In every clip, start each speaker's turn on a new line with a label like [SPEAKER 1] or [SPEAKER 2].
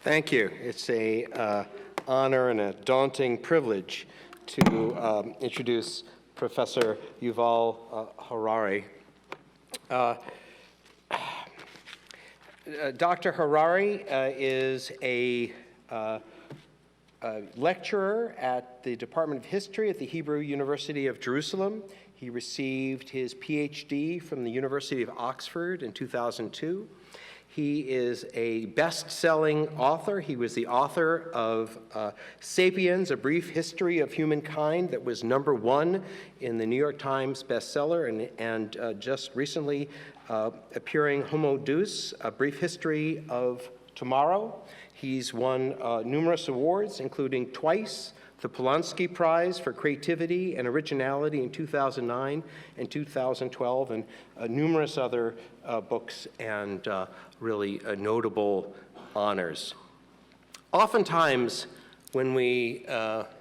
[SPEAKER 1] Thank you. It's an honor and a daunting privilege to introduce Professor Yuval Harari. Dr. Harari is a lecturer at the Department of History at the Hebrew University of Jerusalem. He received his PhD from the University of Oxford in 2002. He is a best-selling author. He was the author of Sapiens, A Brief History of Humankind, that was #1 in the New York Times bestseller, and just recently appearing Homo Deus, A Brief History of Tomorrow. He's won numerous awards, including twice the Polanski Prize for Creativity and Originality in 2009 and 2012, and numerous other books and really notable honors. Oftentimes, when we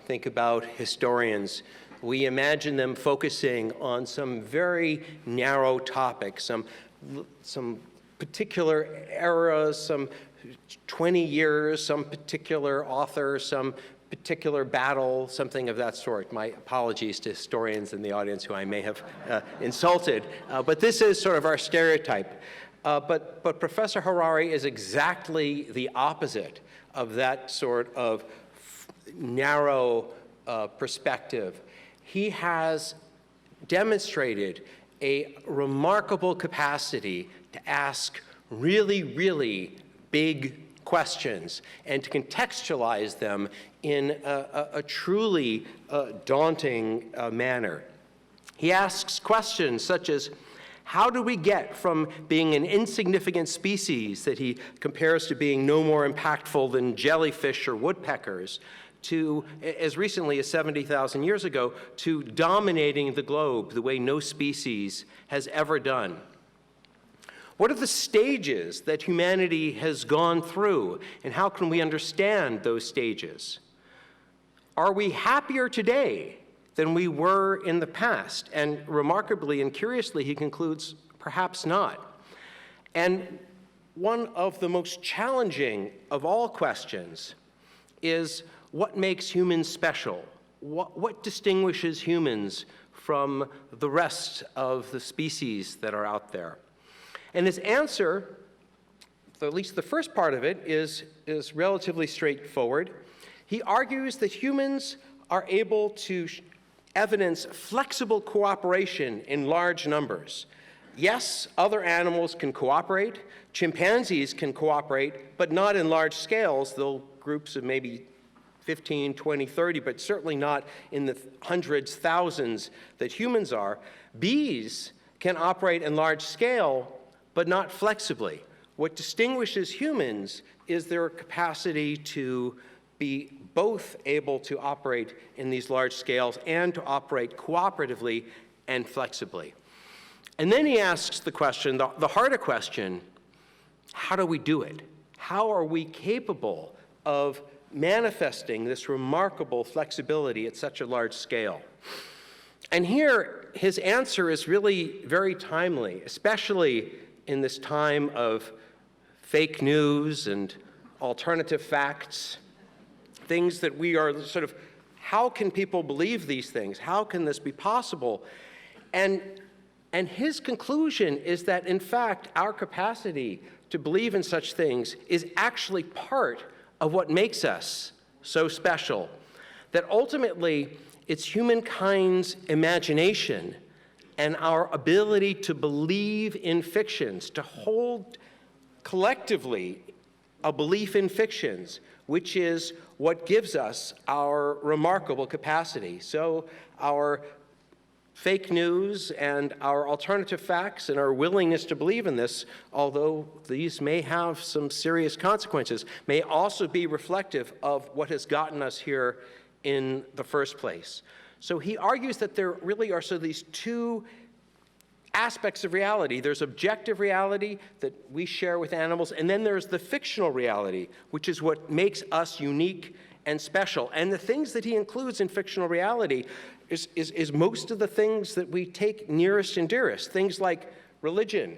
[SPEAKER 1] think about historians, we imagine them focusing on some very narrow topic, some particular era, some 20 years, some particular author, some particular battle, something of that sort. My apologies to historians in the audience who I may have insulted, but this is sort of our stereotype. But Professor Harari is exactly the opposite of that sort of narrow perspective. He has demonstrated a remarkable capacity to ask really, really big questions and to contextualize them in a truly daunting manner. He asks questions such as, how do we get from being an insignificant species that he compares to being no more impactful than jellyfish or woodpeckers to, as recently as 70,000 years ago, to dominating the globe the way no species has ever done? What are the stages that humanity has gone through, and how can we understand those stages? Are we happier today than we were in the past? And remarkably and curiously, he concludes, perhaps not. And one of the most challenging of all questions is, what makes humans special? What distinguishes humans from the rest of the species that are out there? And his answer, at least the first part of it, is relatively straightforward. He argues that humans are able to evidence flexible cooperation in large numbers. Yes, other animals can cooperate. Chimpanzees can cooperate, but not in large scales, though groups of maybe 15, 20, 30, but certainly not in the hundreds, thousands that humans are. Bees can operate in large scale, but not flexibly. What distinguishes humans is their capacity to be both able to operate in these large scales and to operate cooperatively and flexibly. And then he asks the question, the harder question, how do we do it? How are we capable of manifesting this remarkable flexibility at such a large scale? And here, his answer is really very timely, especially in this time of fake news and alternative facts, things that we are sort of, how can people believe these things? How can this be possible? And his conclusion is that, in fact, our capacity to believe in such things is actually part of what makes us so special, that ultimately it's humankind's imagination and our ability to believe in fictions, to hold collectively a belief in fictions, which is what gives us our remarkable capacity. So our fake news and our alternative facts and our willingness to believe in this, although these may have some serious consequences, may also be reflective of what has gotten us here in the first place. So he argues that there really are these two aspects of reality. There's objective reality that we share with animals, and then there's the fictional reality, which is what makes us unique and special. And the things that he includes in fictional reality is most of the things that we take nearest and dearest, things like religion,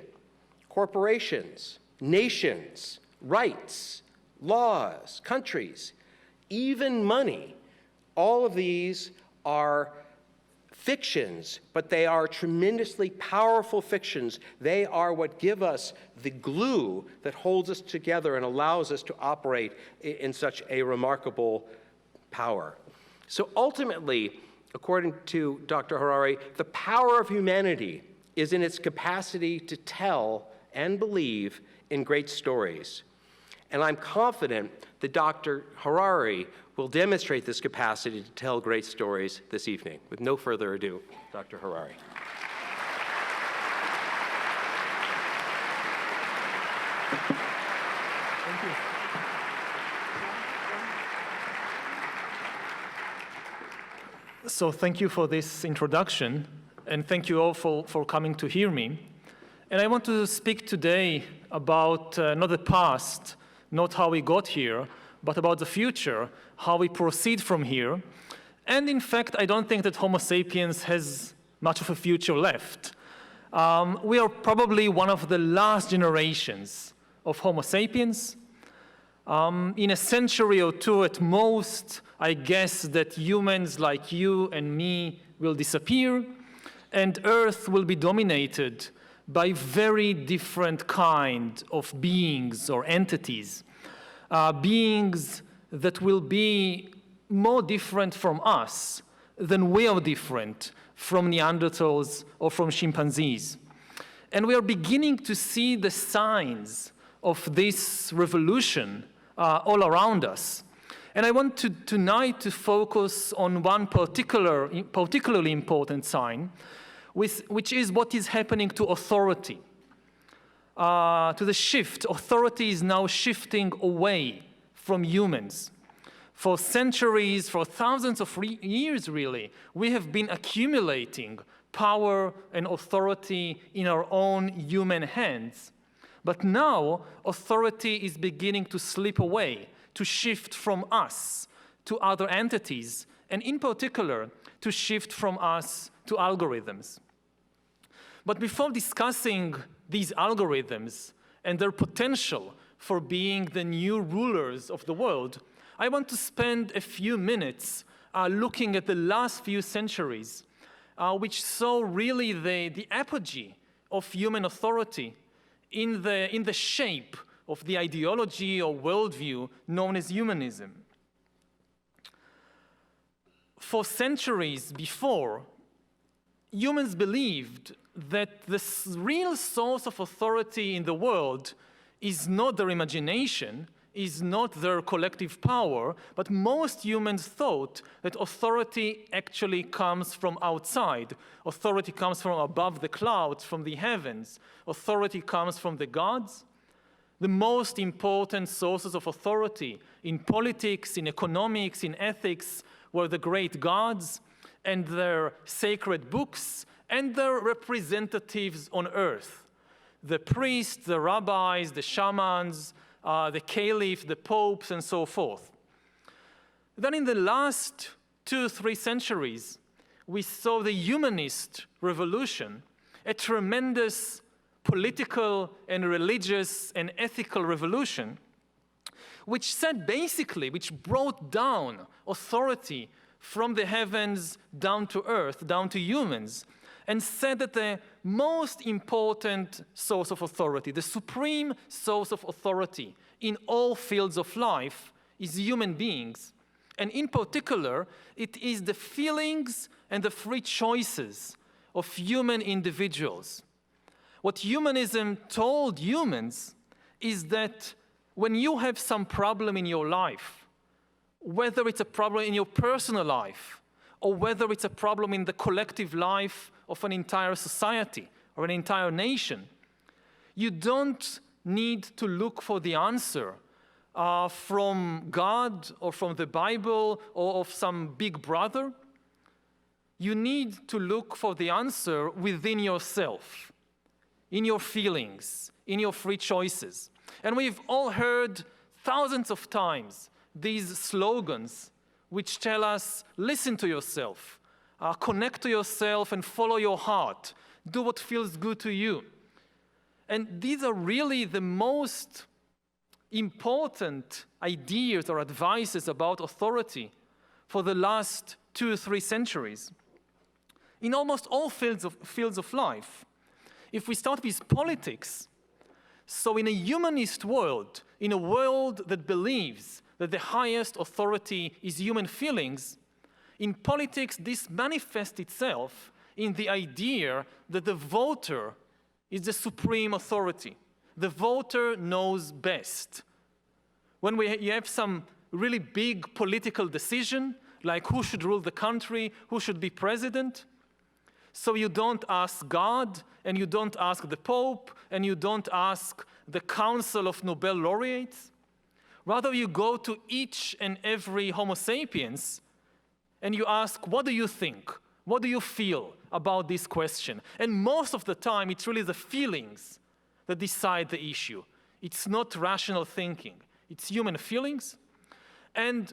[SPEAKER 1] corporations, nations, rights, laws, countries, even money. All of these are fictions, but they are tremendously powerful fictions. They are what give us the glue that holds us together and allows us to operate in such a remarkable power. So ultimately, according to Dr. Harari, the power of humanity is in its capacity to tell and believe in great stories. And I'm confident that Dr. Harari will demonstrate this capacity to tell great stories this evening. With no further ado, Dr. Harari.
[SPEAKER 2] Thank you. So thank you for this introduction, and thank you all for coming to hear me. And I want to speak today about not the past, not how we got here, but about the future, how we proceed from here. And in fact, I don't think that Homo sapiens has much of a future left. We are probably one of the last generations of Homo sapiens. In a century or two at most, I guess that humans like you and me will disappear, and Earth will be dominated by very different kind of beings or entities. Beings that will be more different from us than we are different from Neanderthals or from chimpanzees. And we are beginning to see the signs of this revolution all around us. And I want tonight to focus on one particularly important sign, which is what is happening to authority. To the shift. Authority is now shifting away from humans. For centuries, for thousands of years really, we have been accumulating power and authority in our own human hands. But now, authority is beginning to slip away, to shift from us to other entities, and in particular, to shift from us to algorithms. But before discussing these algorithms and their potential for being the new rulers of the world, I want to spend a few minutes looking at the last few centuries, which saw really the apogee of human authority in the shape of the ideology or worldview known as humanism. For centuries before, humans believed that the real source of authority in the world is not their imagination, is not their collective power, but most humans thought that authority actually comes from outside. Authority comes from above the clouds, from the heavens. Authority comes from the gods. The most important sources of authority in politics, in economics, in ethics were the great gods and their sacred books and their representatives on earth. The priests, the rabbis, the shamans, the caliph, the popes, and so forth. Then in the last 2-3 centuries, we saw the humanist revolution, a tremendous political and religious and ethical revolution, which said basically, which brought down authority from the heavens down to earth, down to humans, and said that the most important source of authority, the supreme source of authority in all fields of life is human beings. And in particular, it is the feelings and the free choices of human individuals. What humanism told humans is that when you have some problem in your life, whether it's a problem in your personal life, or whether it's a problem in the collective life of an entire society or an entire nation, you don't need to look for the answer from God or from the Bible or of some big brother. You need to look for the answer within yourself, in your feelings, in your free choices. And we've all heard thousands of times these slogans which tell us, listen to yourself, connect to yourself and follow your heart. Do what feels good to you. And these are really the most important ideas or advices about authority for the last 2 or 3 centuries in almost all fields of life. If we start with politics, so in a humanist world, in a world that believes that the highest authority is human feelings, in politics this manifests itself in the idea that the voter is the supreme authority. The voter knows best. When you have some really big political decision, like who should rule the country, who should be president, so you don't ask God, and you don't ask the Pope, and you don't ask the Council of Nobel laureates. Rather, you go to each and every Homo sapiens, and you ask, what do you think? What do you feel about this question? And most of the time, it's really the feelings that decide the issue. It's not rational thinking. It's human feelings. And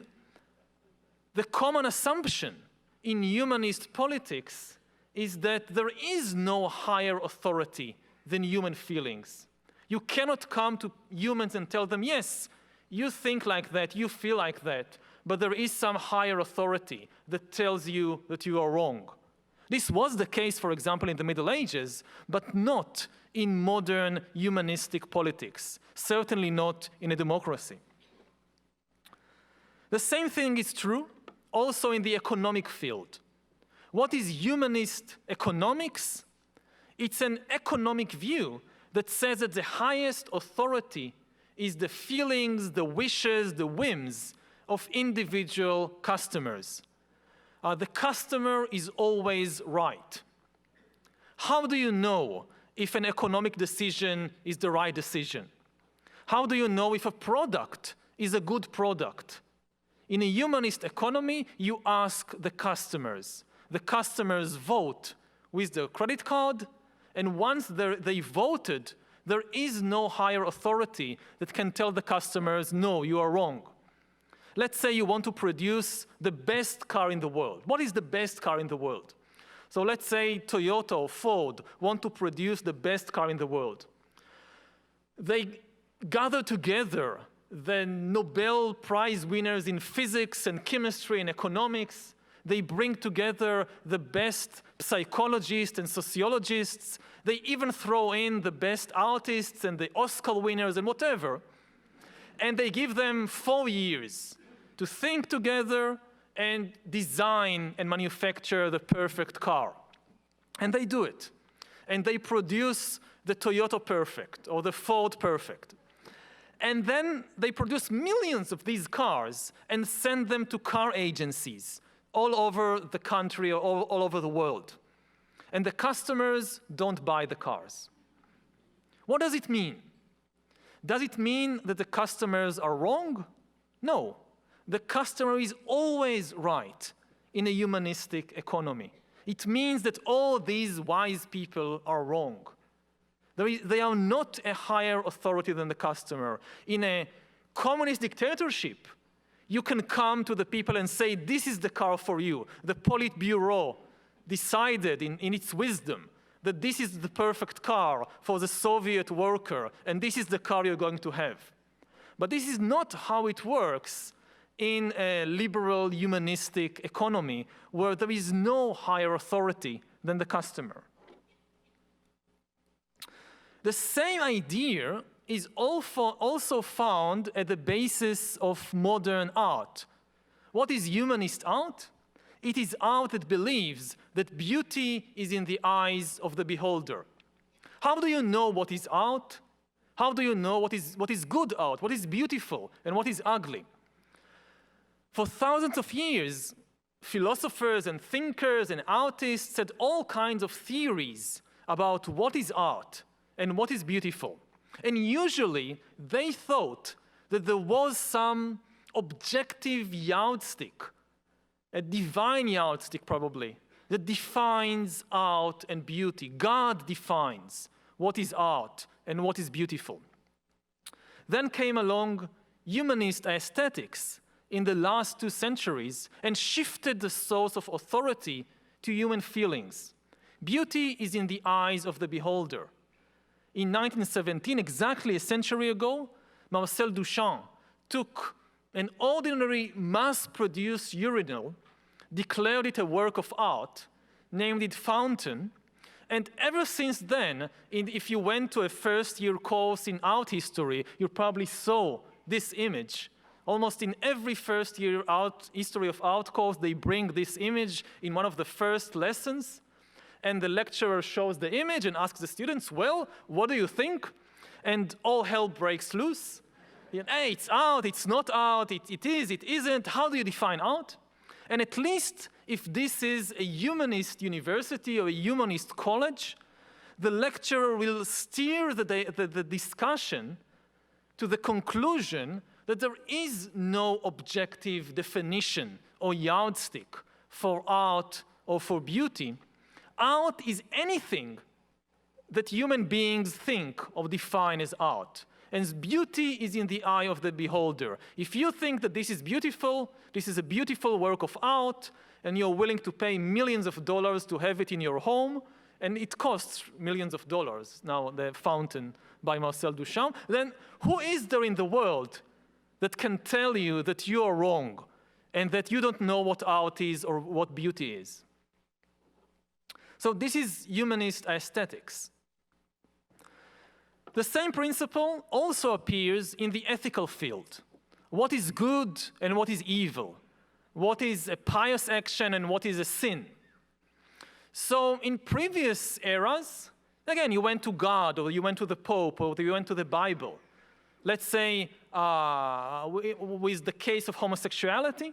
[SPEAKER 2] the common assumption in humanist politics is that there is no higher authority than human feelings. You cannot come to humans and tell them, yes, you think like that, you feel like that, but there is some higher authority that tells you that you are wrong. This was the case, for example, in the Middle Ages, but not in modern humanistic politics, certainly not in a democracy. The same thing is true also in the economic field. What is humanist economics? It's an economic view that says that the highest authority is the feelings, the wishes, the whims of individual customers. The customer is always right. How do you know if an economic decision is the right decision? How do you know if a product is a good product? In a humanist economy, you ask the customers. The customers vote with their credit card, and once they voted, there is no higher authority that can tell the customers, no, you are wrong. Let's say you want to produce the best car in the world. What is the best car in the world? So let's say Toyota or Ford want to produce the best car in the world. They gather together the Nobel Prize winners in physics and chemistry and economics. They bring together the best psychologists and sociologists. They even throw in the best artists and the Oscar winners and whatever. And they give them 4 years to think together and design and manufacture the perfect car. And they do it. And they produce the Toyota Perfect or the Ford Perfect. And then they produce millions of these cars and send them to car agencies all over the country or all over the world. And the customers don't buy the cars. What does it mean? Does it mean that the customers are wrong? No. The customer is always right in a humanistic economy. It means that all these wise people are wrong. They are not a higher authority than the customer. In a communist dictatorship, you can come to the people and say, this is the car for you. The Politburo decided in its wisdom that this is the perfect car for the Soviet worker, and this is the car you're going to have. But this is not how it works in a liberal humanistic economy where there is no higher authority than the customer. The same idea is also found at the basis of modern art. What is humanist art? It is art that believes that beauty is in the eyes of the beholder. How do you know what is art? How do you know what is good art, what is beautiful, and what is ugly? For thousands of years, philosophers and thinkers and artists had all kinds of theories about what is art and what is beautiful. And usually, they thought that there was some objective yardstick, a divine yardstick probably, that defines art and beauty. God defines what is art and what is beautiful. Then came along humanist aesthetics in the last 2 centuries and shifted the source of authority to human feelings. Beauty is in the eyes of the beholder. In 1917, exactly a century ago, Marcel Duchamp took an ordinary mass-produced urinal, declared it a work of art, named it Fountain, and ever since then, if you went to a first-year course in art history, you probably saw this image. Almost in every first-year history of art course, they bring this image in one of the first lessons, and the lecturer shows the image and asks the students, well, what do you think? And all hell breaks loose. Hey, it's art, it's not art, it is, it isn't. How do you define art? And at least if this is a humanist university or a humanist college, the lecturer will steer the discussion to the conclusion that there is no objective definition or yardstick for art or for beauty. Art is anything that human beings think or define as art. And beauty is in the eye of the beholder. If you think that this is a beautiful work of art, and you're willing to pay millions of dollars to have it in your home, and it costs millions of dollars, now the Fountain by Marcel Duchamp, then who is there in the world that can tell you that you are wrong and that you don't know what art is or what beauty is? So this is humanist aesthetics. The same principle also appears in the ethical field. What is good and what is evil? What is a pious action and what is a sin? So in previous eras, again, you went to God or you went to the Pope or you went to the Bible. Let's say with the case of homosexuality.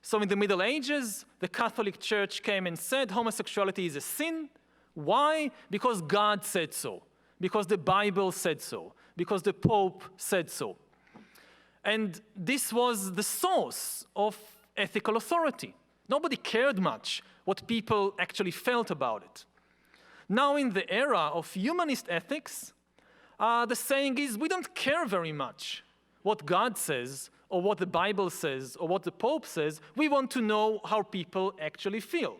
[SPEAKER 2] So in the Middle Ages, the Catholic Church came and said homosexuality is a sin. Why? Because God said so. Because the Bible said so, because the Pope said so. And this was the source of ethical authority. Nobody cared much what people actually felt about it. Now in the era of humanist ethics, the saying is we don't care very much what God says or what the Bible says or what the Pope says. We want to know how people actually feel.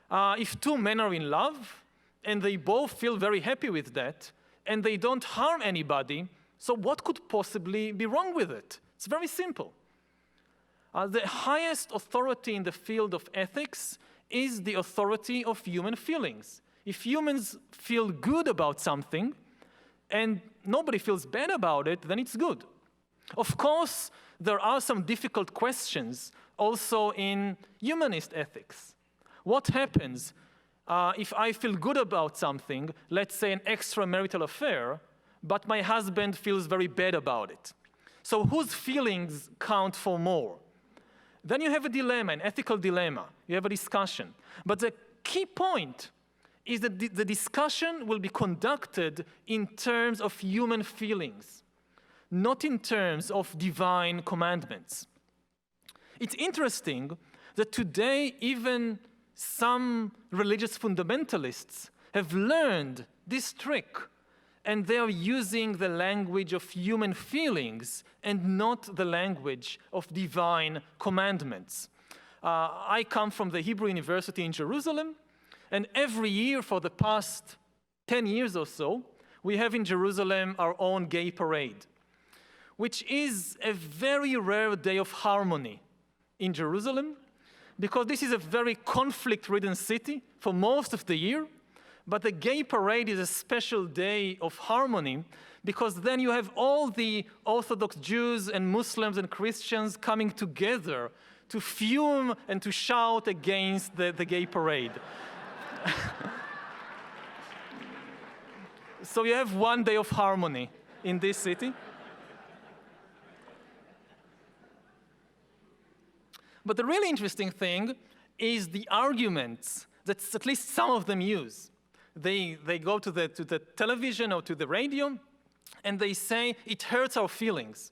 [SPEAKER 2] If two men are in love, and they both feel very happy with that, and they don't harm anybody, so what could possibly be wrong with it? It's very simple. The highest authority in the field of ethics is the authority of human feelings. If humans feel good about something, and nobody feels bad about it, then it's good. Of course, there are some difficult questions also in humanist ethics. What happens if I feel good about something, let's say an extramarital affair, but my husband feels very bad about it? So whose feelings count for more? Then you have a dilemma, an ethical dilemma. You have a discussion. But the key point is that the discussion will be conducted in terms of human feelings, not in terms of divine commandments. It's interesting that today even some religious fundamentalists have learned this trick, and they are using the language of human feelings and not the language of divine commandments. I come from the Hebrew University in Jerusalem, and every year for the past 10 years or so, we have in Jerusalem our own gay parade, which is a very rare day of harmony in Jerusalem, because this is a very conflict-ridden city for most of the year. But the gay parade is a special day of harmony, because then you have all the Orthodox Jews and Muslims and Christians coming together to fume and to shout against the gay parade. So you have one day of harmony in this city. But the really interesting thing is the arguments that at least some of them use. They go to the television or to the radio, and they say, it hurts our feelings.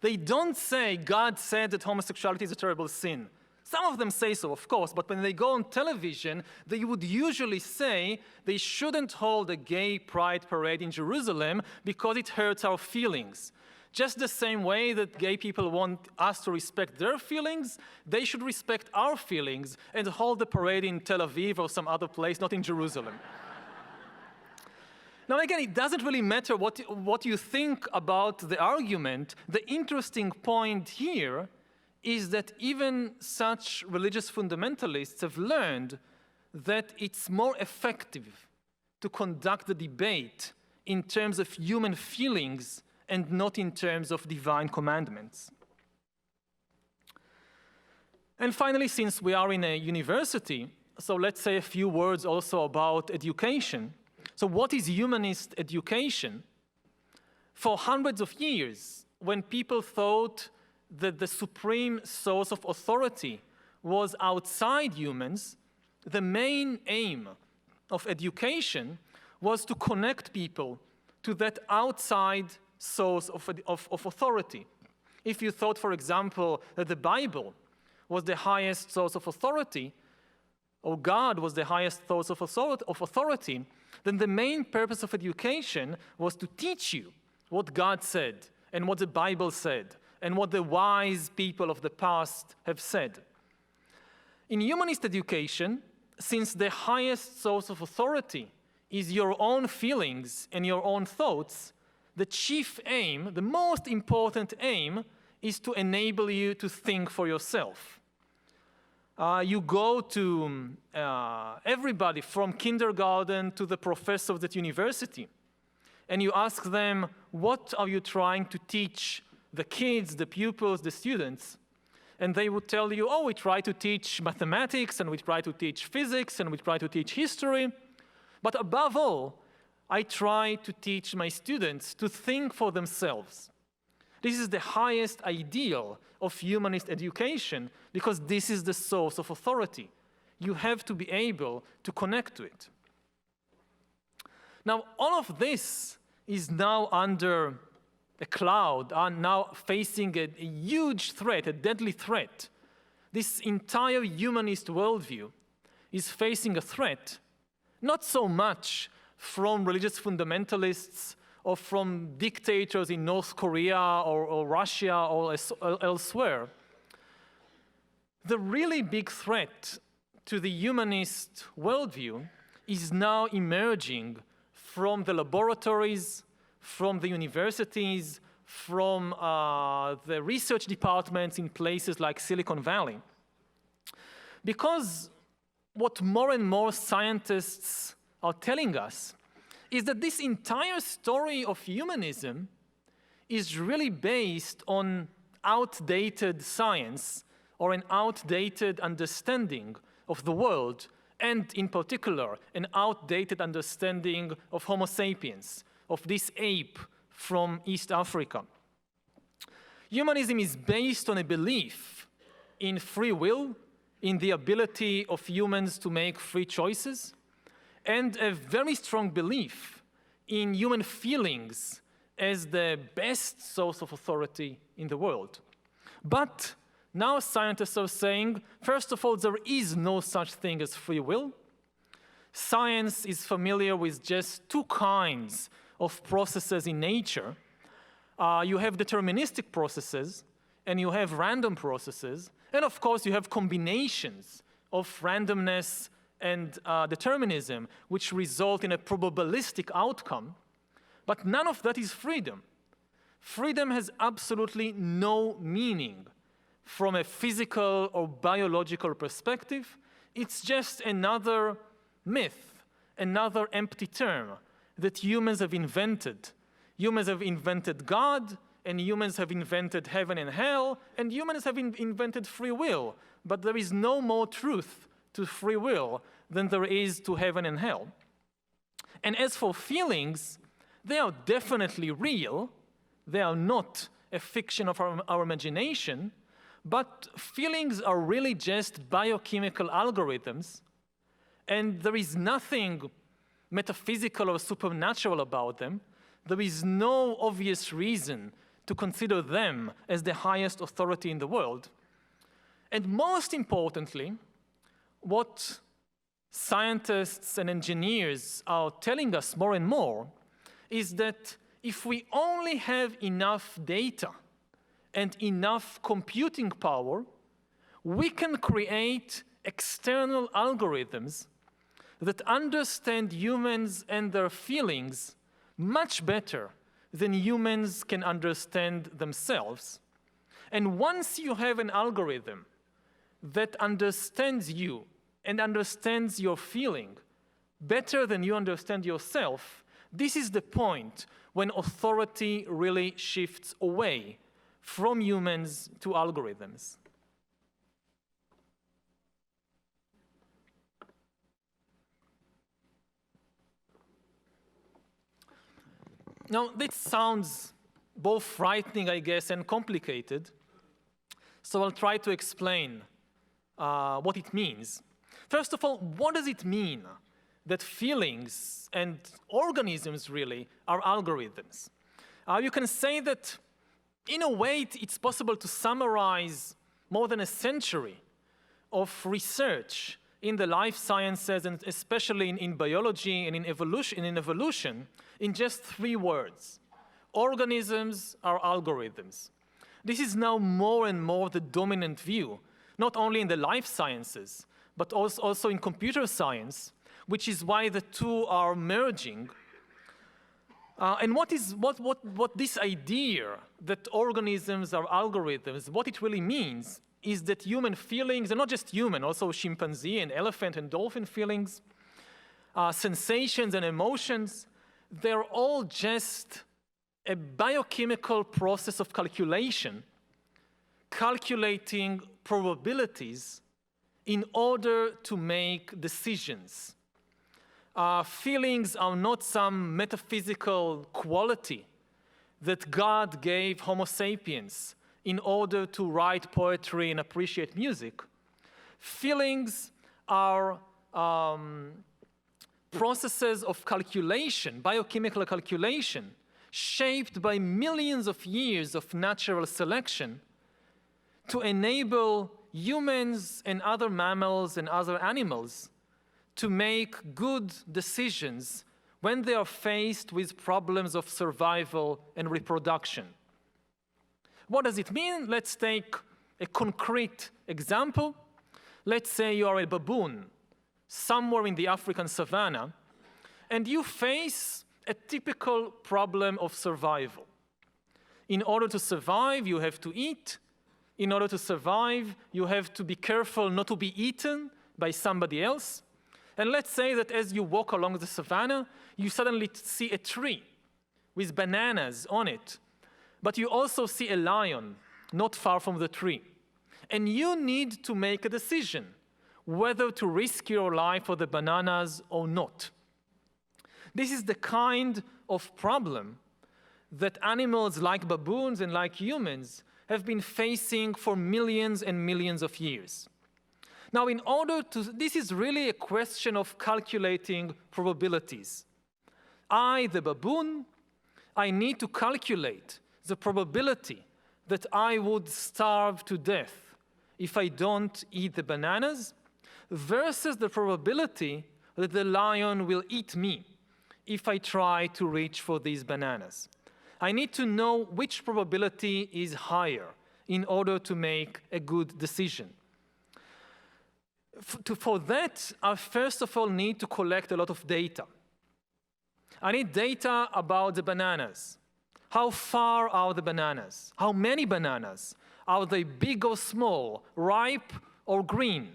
[SPEAKER 2] They don't say, God said that homosexuality is a terrible sin. Some of them say so, of course, but when they go on television, they would usually say they shouldn't hold a gay pride parade in Jerusalem because it hurts our feelings. Just the same way that gay people want us to respect their feelings, they should respect our feelings and hold the parade in Tel Aviv or some other place, not in Jerusalem. Now again, it doesn't really matter what you think about the argument. The interesting point here is that even such religious fundamentalists have learned that it's more effective to conduct the debate in terms of human feelings and not in terms of divine commandments. And finally, since we are in a university, so let's say a few words also about education. So what is humanist education? For hundreds of years, when people thought that the supreme source of authority was outside humans, the main aim of education was to connect people to that outside source of authority. If you thought, for example, that the Bible was the highest source of authority, or God was the highest source of authority, then the main purpose of education was to teach you what God said and what the Bible said and what the wise people of the past have said. In humanist education, since the highest source of authority is your own feelings and your own thoughts, the chief aim, the most important aim, is to enable you to think for yourself. You go to everybody from kindergarten to the professors at university, and you ask them, what are you trying to teach the kids, the pupils, the students? And they would tell you, oh, we try to teach mathematics, and we try to teach physics, and we try to teach history. But above all, I try to teach my students to think for themselves. This is the highest ideal of humanist education, because this is the source of authority. You have to be able to connect to it. Now, all of this is now under a cloud, are now facing a huge threat, a deadly threat. This entire humanist worldview is facing a threat, not so much from religious fundamentalists or from dictators in North Korea or Russia or elsewhere. The really big threat to the humanist worldview is now emerging from the laboratories, from the universities, from the research departments in places like Silicon Valley. Because what more and more scientists are telling us is that this entire story of humanism is really based on outdated science or an outdated understanding of the world, and in particular, an outdated understanding of Homo sapiens, of this ape from East Africa. Humanism is based on a belief in free will, in the ability of humans to make free choices, and a very strong belief in human feelings as the best source of authority in the world. But now scientists are saying, first of all, there is no such thing as free will. Science is familiar with just two kinds of processes in nature. You have deterministic processes, and you have random processes, and of course you have combinations of randomness and determinism, which result in a probabilistic outcome, but none of that is freedom. Freedom has absolutely no meaning from a physical or biological perspective. It's just another myth, another empty term that humans have invented. Humans have invented God, and humans have invented heaven and hell, and humans have invented free will, but there is no more truth to free will than there is to heaven and hell. And as for feelings, they are definitely real. They are not a fiction of our imagination, but feelings are really just biochemical algorithms, and there is nothing metaphysical or supernatural about them. There is no obvious reason to consider them as the highest authority in the world. And most importantly, what scientists and engineers are telling us more and more is that if we only have enough data and enough computing power, we can create external algorithms that understand humans and their feelings much better than humans can understand themselves. And once you have an algorithm that understands you and understands your feeling better than you understand yourself, this is the point when authority really shifts away from humans to algorithms. Now, this sounds both frightening, I guess, and complicated. So I'll try to explain what it means. First of all, what does it mean that feelings and organisms really are algorithms? You can say that, in a way, it's possible to summarize more than a century of research in the life sciences, and especially in biology and in evolution, in just 3 words. Organisms are algorithms. This is now more and more the dominant view, not only in the life sciences, but also in computer science, which is why the two are merging. And what this idea that organisms are algorithms, what it really means is that human feelings, and not just human, also chimpanzee and elephant and dolphin feelings, sensations and emotions, they're all just a biochemical process of calculation, calculating probabilities in order to make decisions. Feelings are not some metaphysical quality that God gave Homo sapiens in order to write poetry and appreciate music. Feelings are processes of calculation, biochemical calculation, shaped by millions of years of natural selection to enable humans and other mammals and other animals to make good decisions when they are faced with problems of survival and reproduction. What does it mean? Let's take a concrete example. Let's say you are a baboon somewhere in the African savannah, and you face a typical problem of survival. In order to survive, you have to eat. In order to survive, you have to be careful not to be eaten by somebody else. And let's say that as you walk along the savannah, you suddenly see a tree with bananas on it. But you also see a lion not far from the tree. And you need to make a decision whether to risk your life for the bananas or not. This is the kind of problem that animals like baboons and like humans have been facing for millions and millions of years. Now, this is really a question of calculating probabilities. I, the baboon, I need to calculate the probability that I would starve to death if I don't eat the bananas versus the probability that the lion will eat me if I try to reach for these bananas. I need to know which probability is higher in order to make a good decision. For that, I first of all need to collect a lot of data. I need data about the bananas. How far are the bananas? How many bananas? Are they big or small, ripe or green?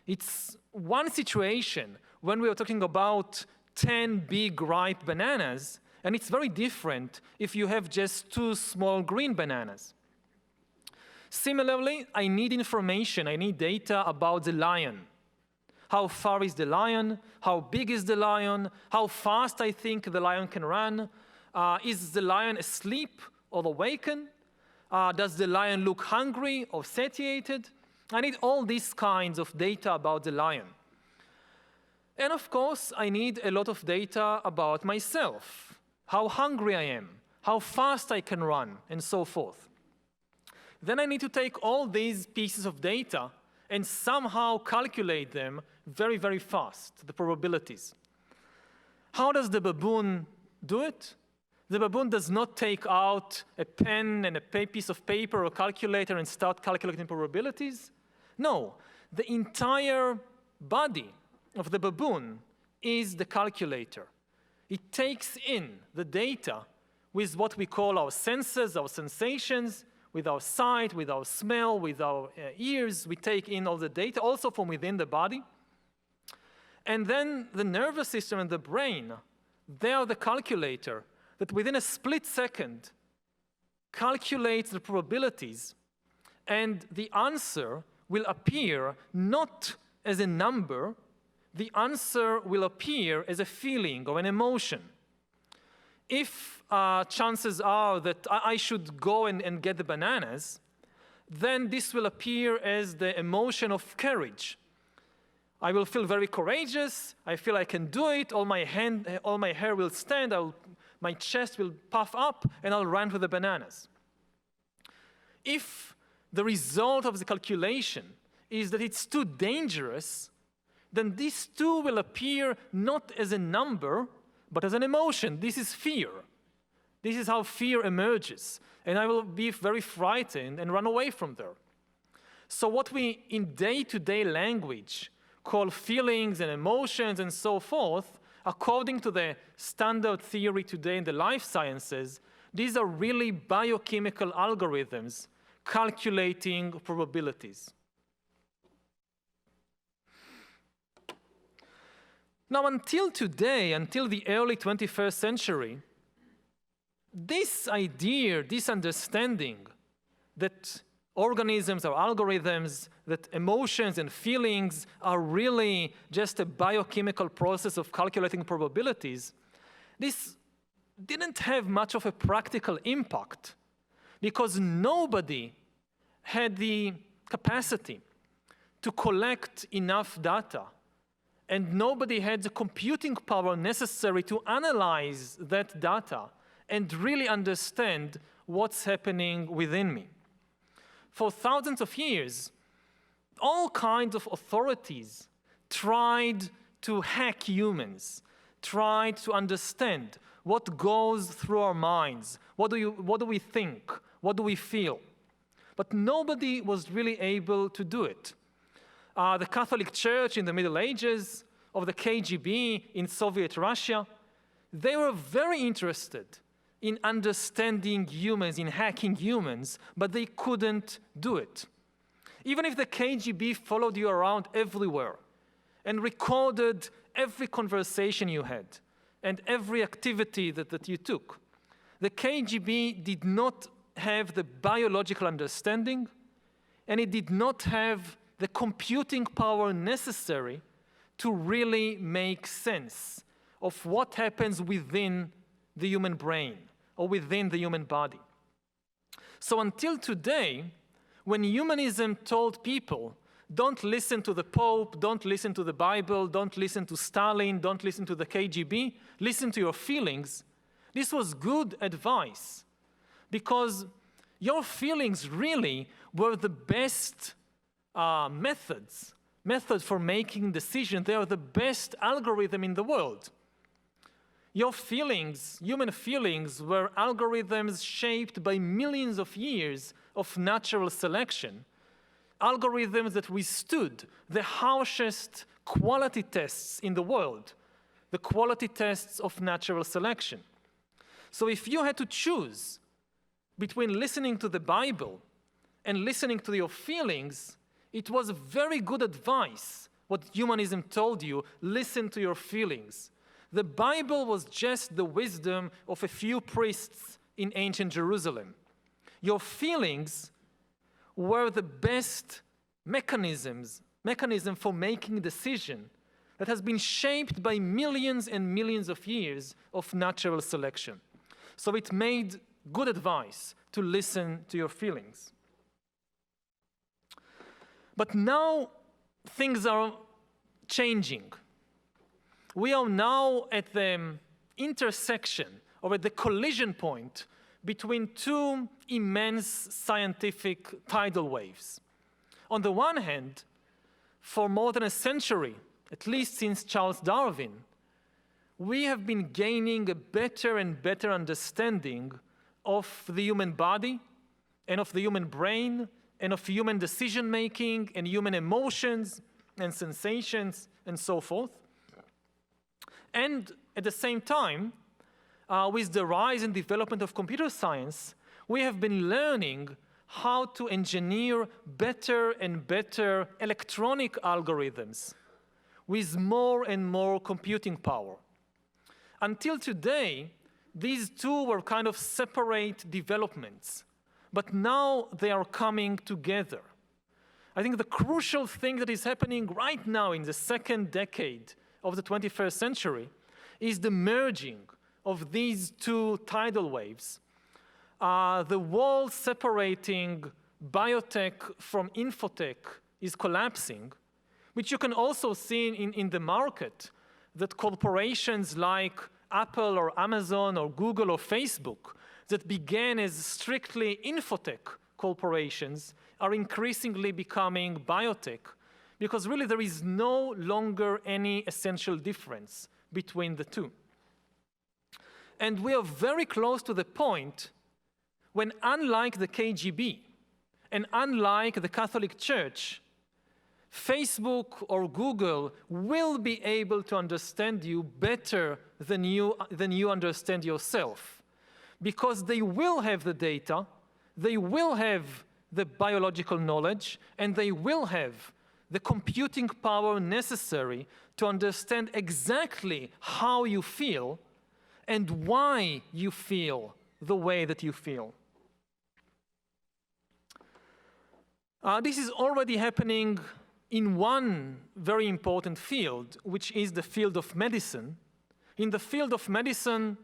[SPEAKER 2] It's one situation when we are talking about 10 big ripe bananas, and it's very different if you have just 2 small green bananas. Similarly, I need information, I need data about the lion. How far is the lion? How big is the lion? How fast I think the lion can run? Is the lion asleep or awakened? Does the lion look hungry or satiated? I need all these kinds of data about the lion. And of course, I need a lot of data about myself. How hungry I am, how fast I can run, and so forth. Then I need to take all these pieces of data and somehow calculate them very, very fast, the probabilities. How does the baboon do it? The baboon does not take out a pen and a piece of paper or calculator and start calculating probabilities. No, the entire body of the baboon is the calculator. It takes in the data with what we call our senses, our sensations, with our sight, with our smell, with our ears. We take in all the data, also from within the body. And then the nervous system and the brain, they are the calculator that within a split second calculates the probabilities, and the answer will appear not as a number, the answer will appear as a feeling or an emotion. If chances are that I should go and get the bananas, then this will appear as the emotion of courage. I will feel very courageous, I feel I can do it, all my hair will stand, my chest will puff up, and I'll run for the bananas. If the result of the calculation is that it's too dangerous, then this too will appear not as a number, but as an emotion. This is fear. This is how fear emerges. And I will be very frightened and run away from there. So what we, in day-to-day language, call feelings and emotions and so forth, according to the standard theory today in the life sciences, these are really biochemical algorithms calculating probabilities. Now, until today, until the early 21st century, this idea, this understanding that organisms are algorithms, that emotions and feelings are really just a biochemical process of calculating probabilities, this didn't have much of a practical impact because nobody had the capacity to collect enough data, and nobody had the computing power necessary to analyze that data and really understand what's happening within me. For thousands of years, all kinds of authorities tried to hack humans, tried to understand what goes through our minds, what do we think, what do we feel. But nobody was really able to do it. The Catholic Church in the Middle Ages, of the KGB in Soviet Russia, they were very interested in understanding humans, in hacking humans, but they couldn't do it. Even if the KGB followed you around everywhere and recorded every conversation you had and every activity that you took, the KGB did not have the biological understanding, and it did not have the computing power necessary to really make sense of what happens within the human brain or within the human body. So until today, when humanism told people, don't listen to the Pope, don't listen to the Bible, don't listen to Stalin, don't listen to the KGB, listen to your feelings, this was good advice, because your feelings really were the best method for making decisions. They are the best algorithm in the world. Your feelings, human feelings, were algorithms shaped by millions of years of natural selection, algorithms that withstood the harshest quality tests in the world, the quality tests of natural selection. So if you had to choose between listening to the Bible and listening to your feelings, it was very good advice what humanism told you, listen to your feelings. The Bible was just the wisdom of a few priests in ancient Jerusalem. Your feelings were the best mechanism for making a decision that has been shaped by millions and millions of years of natural selection. So it made good advice to listen to your feelings. But now things are changing. We are now at the intersection or at the collision point between two immense scientific tidal waves. On the one hand, for more than a century, at least since Charles Darwin, we have been gaining a better and better understanding of the human body and of the human brain and of human decision-making and human emotions and sensations and so forth. And at the same time, with the rise and development of computer science, we have been learning how to engineer better and better electronic algorithms with more and more computing power. Until today, these two were kind of separate developments, but now they are coming together. I think the crucial thing that is happening right now in the second decade of the 21st century is the merging of these two tidal waves. The wall separating biotech from infotech is collapsing, which you can also see in the market, that corporations like Apple or Amazon or Google or Facebook that began as strictly infotech corporations are increasingly becoming biotech, because really there is no longer any essential difference between the two. And we are very close to the point when, unlike the KGB and unlike the Catholic Church, Facebook or Google will be able to understand you better than you understand yourself, because they will have the data, they will have the biological knowledge, and they will have the computing power necessary to understand exactly how you feel and why you feel the way that you feel. This is already happening in one very important field, which is the field of medicine. In the field of medicine,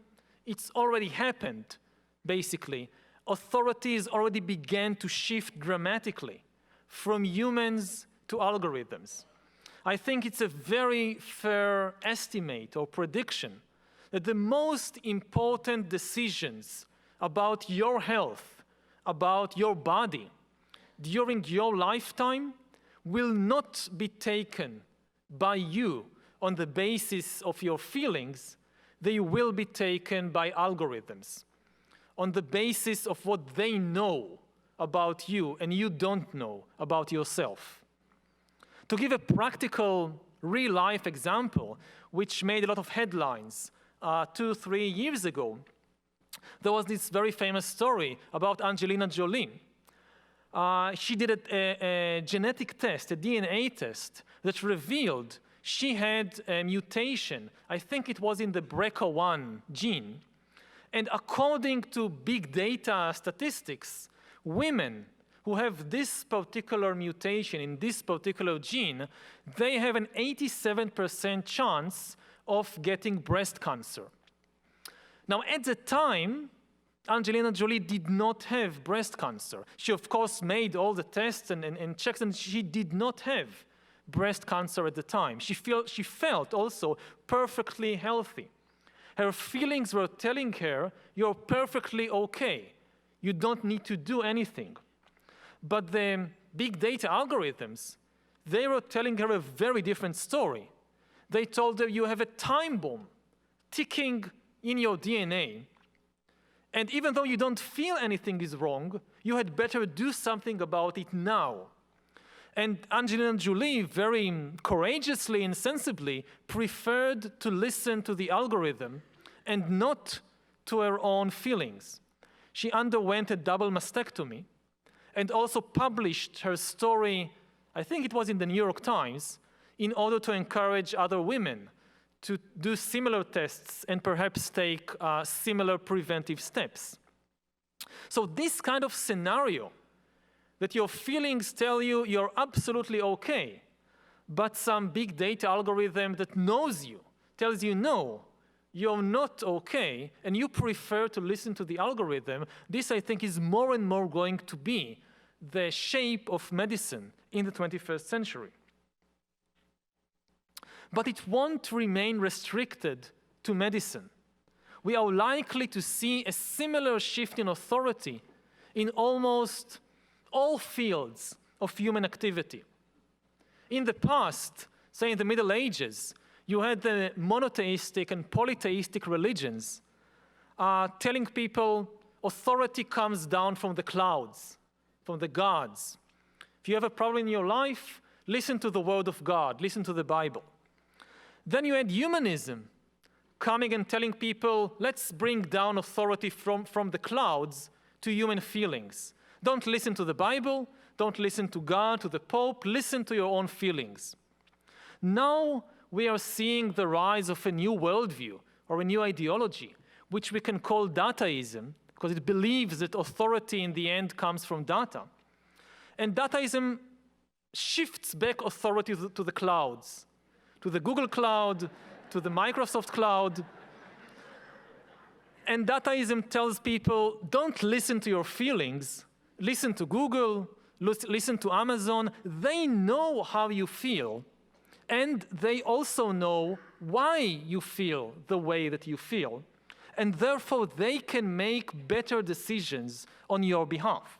[SPEAKER 2] it's already happened, basically. Authorities already began to shift dramatically from humans to algorithms. I think it's a very fair estimate or prediction that the most important decisions about your health, about your body, during your lifetime will not be taken by you on the basis of your feelings. They will be taken by algorithms on the basis of what they know about you and you don't know about yourself. To give a practical, real-life example, which made a lot of headlines 2-3 years ago, there was this very famous story about Angelina Jolie. She did a genetic test, a DNA test, that revealed she had a mutation. I think it was in the BRCA1 gene. And according to big data statistics, women who have this particular mutation in this particular gene, they have an 87% chance of getting breast cancer. Now, at the time, Angelina Jolie did not have breast cancer. She, of course, made all the tests and checks, and she did not have breast cancer at the time. She felt also perfectly healthy. Her feelings were telling her, you're perfectly okay. You don't need to do anything. But the big data algorithms, they were telling her a very different story. They told her you have a time bomb ticking in your DNA. And even though you don't feel anything is wrong, you had better do something about it now. And Angelina Jolie, very courageously and sensibly, preferred to listen to the algorithm and not to her own feelings. She underwent a double mastectomy and also published her story, I think it was in the New York Times, in order to encourage other women to do similar tests and perhaps take similar preventive steps. So this kind of scenario, that your feelings tell you you're absolutely okay, but some big data algorithm that knows you tells you no, you're not okay, and you prefer to listen to the algorithm, this, I think, is more and more going to be the shape of medicine in the 21st century. But it won't remain restricted to medicine. We are likely to see a similar shift in authority in almost all fields of human activity. In the past, say in the Middle Ages, you had the monotheistic and polytheistic religions telling people authority comes down from the clouds, from the gods. If you have a problem in your life, listen to the word of God, listen to the Bible. Then you had humanism coming and telling people, let's bring down authority from the clouds to human feelings. Don't listen to the Bible, don't listen to God, to the Pope, listen to your own feelings. Now we are seeing the rise of a new worldview or a new ideology, which we can call dataism, because it believes that authority in the end comes from data. And dataism shifts back authority to the clouds, to the Google cloud, to the Microsoft cloud. And dataism tells people, don't listen to your feelings, listen to Google, listen to Amazon. They know how you feel, and they also know why you feel the way that you feel. And therefore, they can make better decisions on your behalf.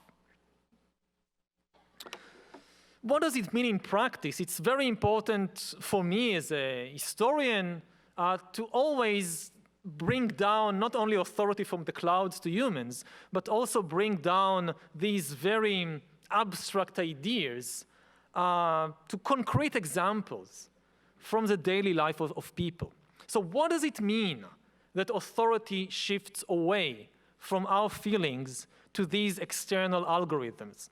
[SPEAKER 2] What does it mean in practice? It's very important for me as a historian to always bring down not only authority from the clouds to humans, but also bring down these very abstract ideas to concrete examples from the daily life of people. So what does it mean that authority shifts away from our feelings to these external algorithms?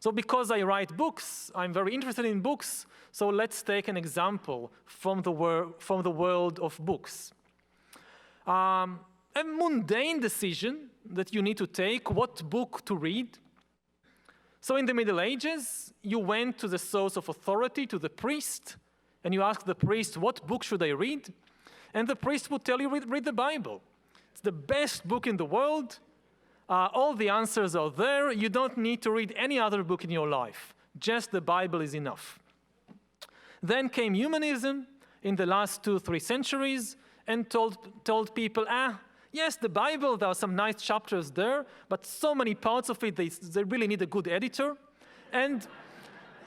[SPEAKER 2] So because I write books, I'm very interested in books, so let's take an example from the world of books. A mundane decision that you need to take, what book to read. So in the Middle Ages, you went to the source of authority, to the priest, and you asked the priest, what book should I read? And the priest would tell you, read the Bible. It's the best book in the world. All the answers are there. You don't need to read any other book in your life. Just the Bible is enough. Then came humanism in the last 2-3 centuries and told people, yes, the Bible, there are some nice chapters there, but so many parts of it, they really need a good editor. And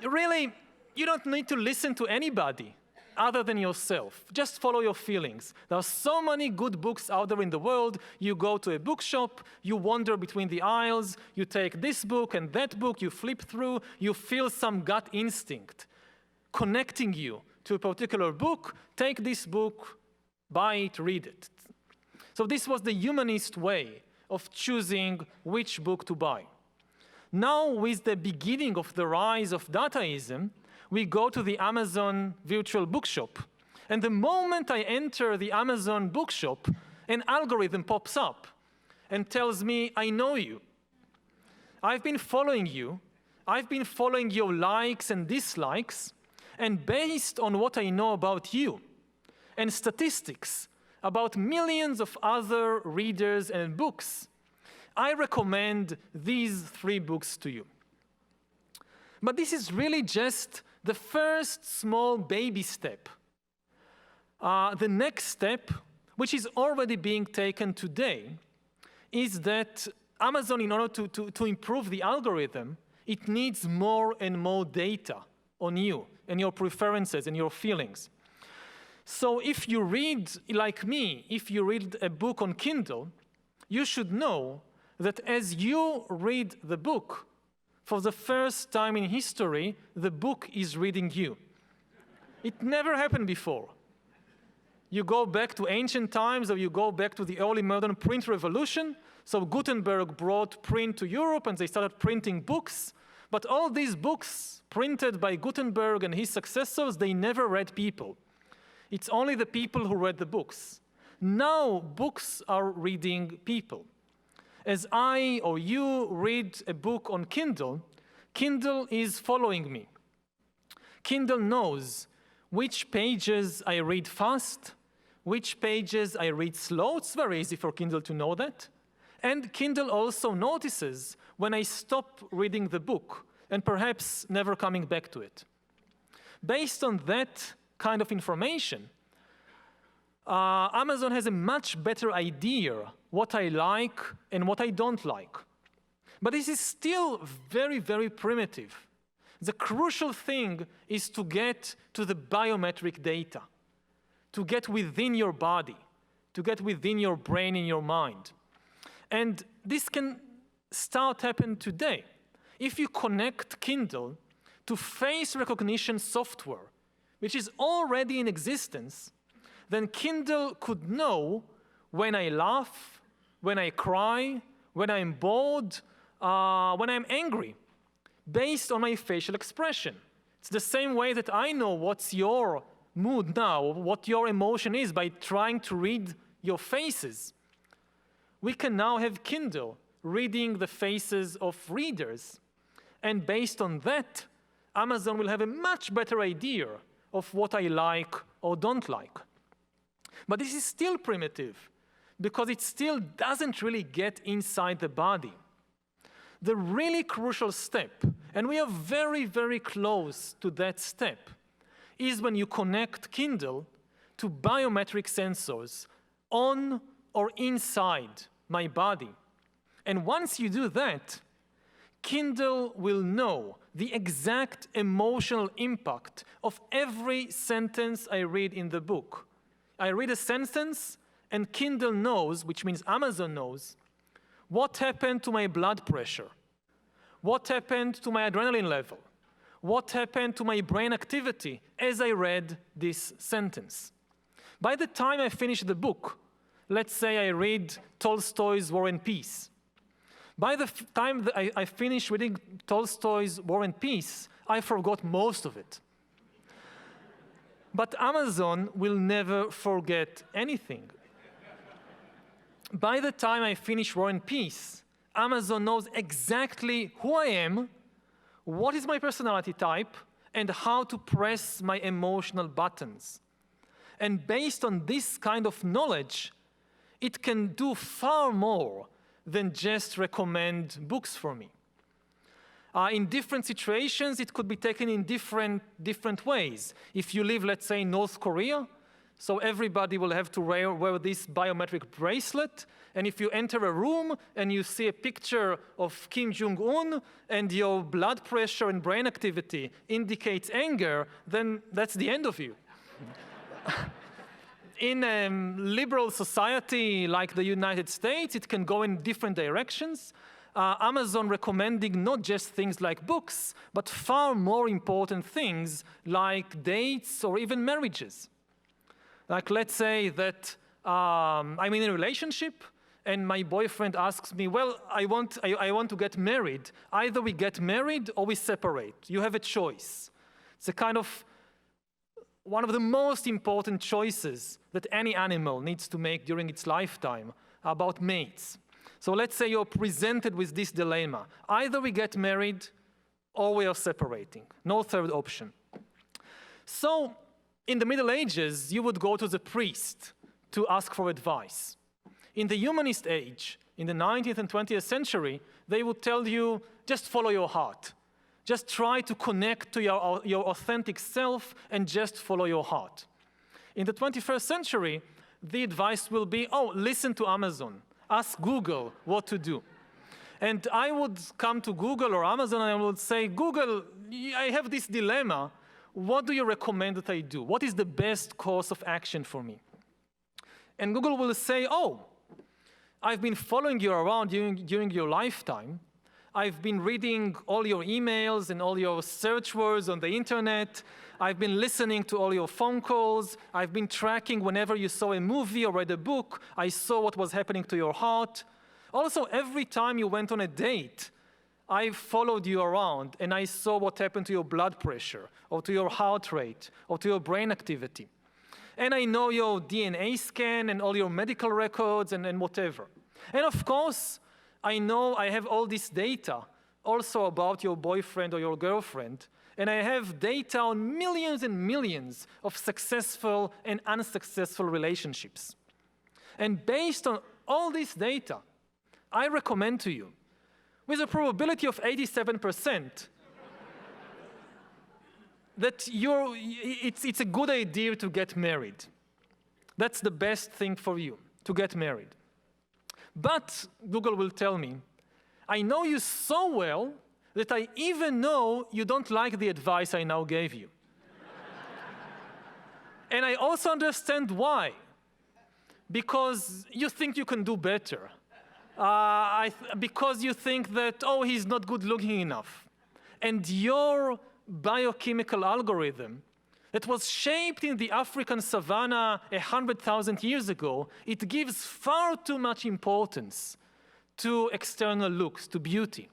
[SPEAKER 2] really, you don't need to listen to anybody other than yourself. Just follow your feelings. There are so many good books out there in the world. You go to a bookshop, you wander between the aisles, you take this book and that book, you flip through, you feel some gut instinct connecting you to a particular book. Take this book, buy it, read it. So this was the humanist way of choosing which book to buy. Now, with the beginning of the rise of dataism, we go to the Amazon virtual bookshop. And the moment I enter the Amazon bookshop, an algorithm pops up and tells me, I know you. I've been following you. I've been following your likes and dislikes. And based on what I know about you and statistics about millions of other readers and books, I recommend these 3 books to you. But this is really just the first small baby step. The next step, which is already being taken today, is that Amazon, in order to improve the algorithm, it needs more and more data on you and your preferences and your feelings. So if you read, like me, if you read a book on Kindle, you should know that as you read the book, for the first time in history, the book is reading you. It never happened before. You go back to ancient times, or you go back to the early modern print revolution. So Gutenberg brought print to Europe, and they started printing books. But all these books printed by Gutenberg and his successors, they never read people. It's only the people who read the books. Now, books are reading people. As I or you read a book on Kindle, Kindle is following me. Kindle knows which pages I read fast, which pages I read slow. It's very easy for Kindle to know that. And Kindle also notices when I stop reading the book and perhaps never coming back to it. Based on that kind of information, Amazon has a much better idea what I like and what I don't like. But this is still very, very primitive. The crucial thing is to get to the biometric data, to get within your body, to get within your brain and your mind. And this can start happening today. If you connect Kindle to face recognition software, which is already in existence, then Kindle could know when I laugh, when I cry, when I'm bored, when I'm angry, based on my facial expression. It's the same way that I know what's your mood now, what your emotion is by trying to read your faces. We can now have Kindle reading the faces of readers. And based on that, Amazon will have a much better idea of what I like or don't like. But this is still primitive, because it still doesn't really get inside the body. The really crucial step, and we are very, very close to that step, is when you connect Kindle to biometric sensors on or inside my body. And once you do that, Kindle will know the exact emotional impact of every sentence I read in the book. I read a sentence, and Kindle knows, which means Amazon knows, what happened to my blood pressure, what happened to my adrenaline level, what happened to my brain activity as I read this sentence. By the time I finish the book, let's say I read Tolstoy's War and Peace. By the time that I finish reading Tolstoy's War and Peace, I forgot most of it. But Amazon will never forget anything. By the time I finish War and Peace, Amazon knows exactly who I am, what is my personality type, and how to press my emotional buttons. And based on this kind of knowledge, it can do far more than just recommend books for me. In different situations, it could be taken in different ways. If you live, let's say, in North Korea, so everybody will have to wear this biometric bracelet, and if you enter a room and you see a picture of Kim Jong-un and your blood pressure and brain activity indicates anger, then that's the end of you. In a liberal society like the United States, it can go in different directions. Amazon recommending not just things like books, but far more important things like dates or even marriages. Like, let's say that I'm in a relationship and my boyfriend asks me, well, I want to get married. Either we get married or we separate. You have a choice. It's a kind of one of the most important choices that any animal needs to make during its lifetime about mates. So let's say you're presented with this dilemma. Either we get married or we are separating. No third option. So in the Middle Ages, you would go to the priest to ask for advice. In the humanist age, in the 19th and 20th century, they would tell you, just follow your heart. Just try to connect to your authentic self and just follow your heart. In the 21st century, the advice will be, oh, listen to Amazon. Ask Google what to do. And I would come to Google or Amazon and I would say, Google, I have this dilemma. What do you recommend that I do? What is the best course of action for me? And Google will say, oh, I've been following you around during your lifetime. I've been reading all your emails and all your search words on the internet. I've been listening to all your phone calls. I've been tracking whenever you saw a movie or read a book. I saw what was happening to your heart. Also, every time you went on a date, I followed you around and I saw what happened to your blood pressure or to your heart rate or to your brain activity. And I know your DNA scan and all your medical records and whatever. And of course, I know I have all this data also about your boyfriend or your girlfriend, and I have data on millions and millions of successful and unsuccessful relationships. And based on all this data, I recommend to you, with a probability of 87%, that it's a good idea to get married. That's the best thing for you, to get married. But Google will tell me, I know you so well that I even know you don't like the advice I now gave you. And I also understand why. Because you think you can do better. Because you think that, oh, he's not good looking enough. And your biochemical algorithm that was shaped in the African savanna 100,000 years ago, it gives far too much importance to external looks, to beauty.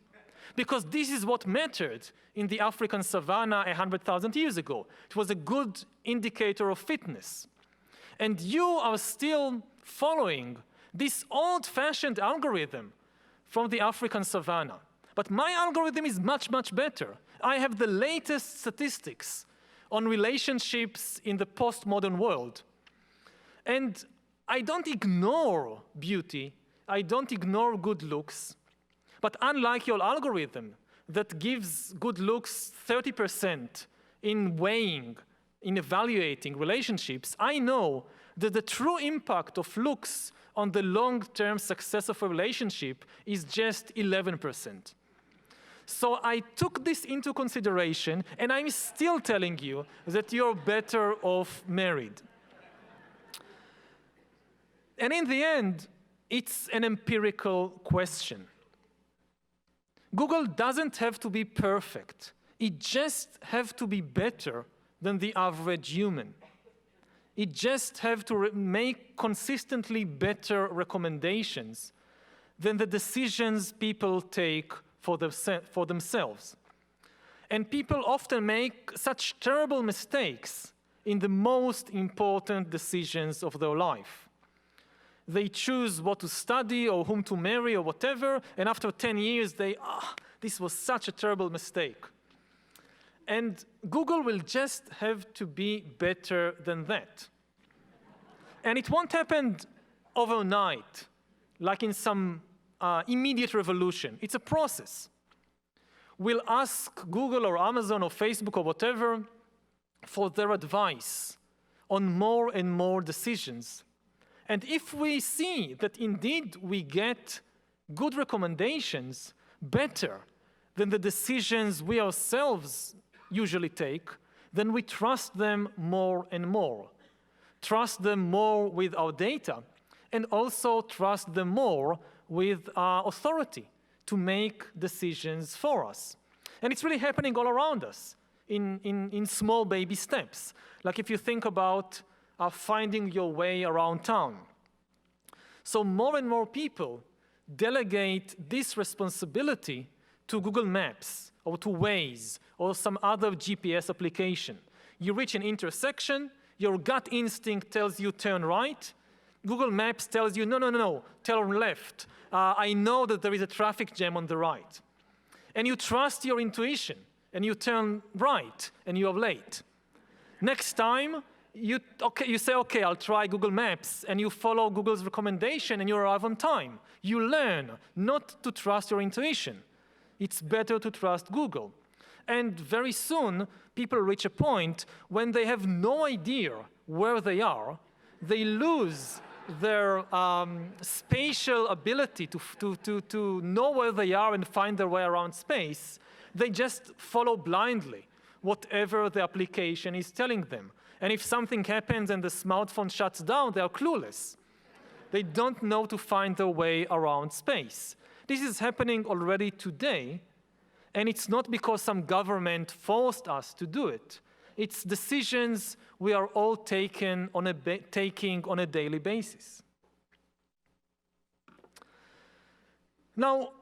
[SPEAKER 2] Because this is what mattered in the African savanna 100,000 years ago. It was a good indicator of fitness. And you are still following this old-fashioned algorithm from the African savanna. But my algorithm is much, much better. I have the latest statistics on relationships in the postmodern world. And I don't ignore beauty. I don't ignore good looks. But unlike your algorithm that gives good looks 30% in weighing, in evaluating relationships, I know that the true impact of looks on the long-term success of a relationship is just 11%. So I took this into consideration, and I'm still telling you that you're better off married. And in the end, it's an empirical question. Google doesn't have to be perfect. It just has to be better than the average human. It just has to make consistently better recommendations than the decisions people take for themselves. And people often make such terrible mistakes in the most important decisions of their life. They choose what to study or whom to marry or whatever, and after 10 years, this was such a terrible mistake. And Google will just have to be better than that. And it won't happen overnight, like in some immediate revolution. It's a process. We'll ask Google or Amazon or Facebook or whatever for their advice on more and more decisions. And if we see that indeed we get good recommendations better than the decisions we ourselves usually take, then we trust them more and more. Trust them more with our data, and also trust them more with our authority to make decisions for us. And it's really happening all around us in small baby steps. Like if you think about finding your way around town. So more and more people delegate this responsibility to Google Maps or to Waze or some other GPS application. You reach an intersection, your gut instinct tells you turn right. Google Maps tells you, no, turn left. I know that there is a traffic jam on the right. And you trust your intuition, and you turn right, and you are late. Next time, you say, okay, I'll try Google Maps, and you follow Google's recommendation, and you arrive on time. You learn not to trust your intuition. It's better to trust Google. And very soon, people reach a point when they have no idea where they are. They lose their spatial ability to know where they are and find their way around space. They just follow blindly whatever the application is telling them. And if something happens and the smartphone shuts down, they are clueless. They don't know to find their way around space. This is happening already today, and it's not because some government forced us to do it. It's decisions we are all taking on a daily basis. Now,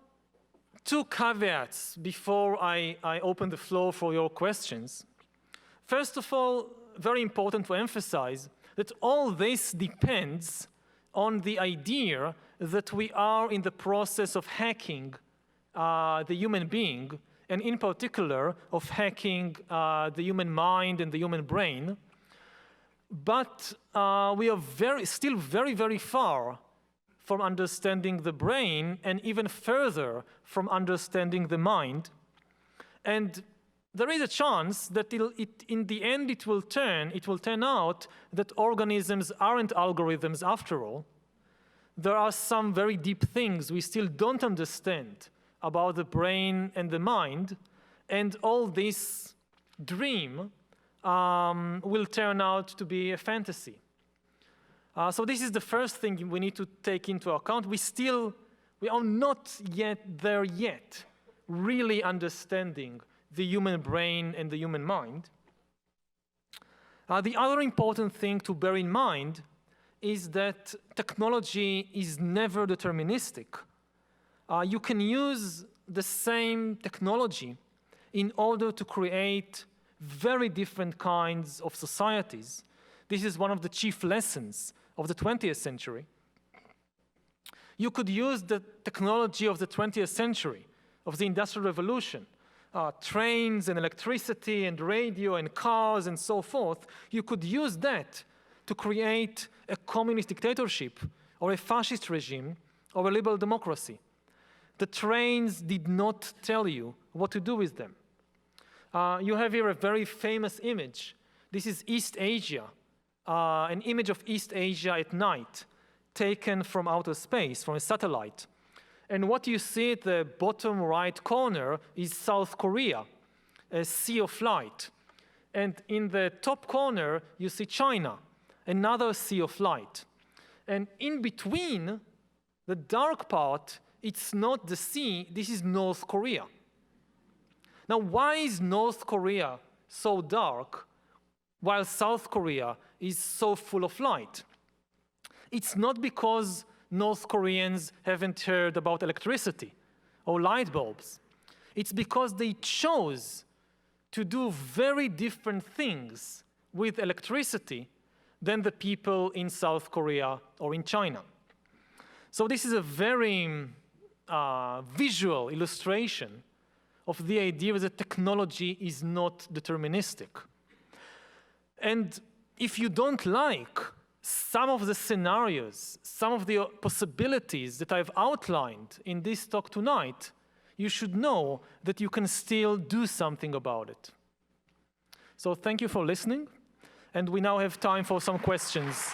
[SPEAKER 2] two caveats before I open the floor for your questions. First of all, very important to emphasize that all this depends on the idea that we are in the process of hacking the human being, and in particular of hacking the human mind and the human brain. But we are still very, very far from understanding the brain, and even further from understanding the mind. And there is a chance that in the end it will turn out that organisms aren't algorithms after all. There are some very deep things we still don't understand about the brain and the mind, and all this dream will turn out to be a fantasy. So this is the first thing we need to take into account. We are not yet there yet, really understanding the human brain and the human mind. The other important thing to bear in mind is that technology is never deterministic. You can use the same technology in order to create very different kinds of societies. This is one of the chief lessons of the 20th century. You could use the technology of the 20th century, of the Industrial Revolution, trains and electricity and radio and cars and so forth. You could use that to create a communist dictatorship or a fascist regime or a liberal democracy. The trains did not tell you what to do with them. You have here a very famous image. This is East Asia, an image of East Asia at night, taken from outer space, from a satellite. And what you see at the bottom right corner is South Korea, a sea of light. And in the top corner, you see China, another sea of light. And in between, the dark part, it's not the sea, this is North Korea. Now, why is North Korea so dark while South Korea is so full of light? It's not because North Koreans haven't heard about electricity or light bulbs. It's because they chose to do very different things with electricity than the people in South Korea or in China. So this is a very visual illustration of the idea that technology is not deterministic. And if you don't like some of the scenarios, some of the possibilities that I've outlined in this talk tonight, you should know that you can still do something about it. So thank you for listening, and we now have time for some questions.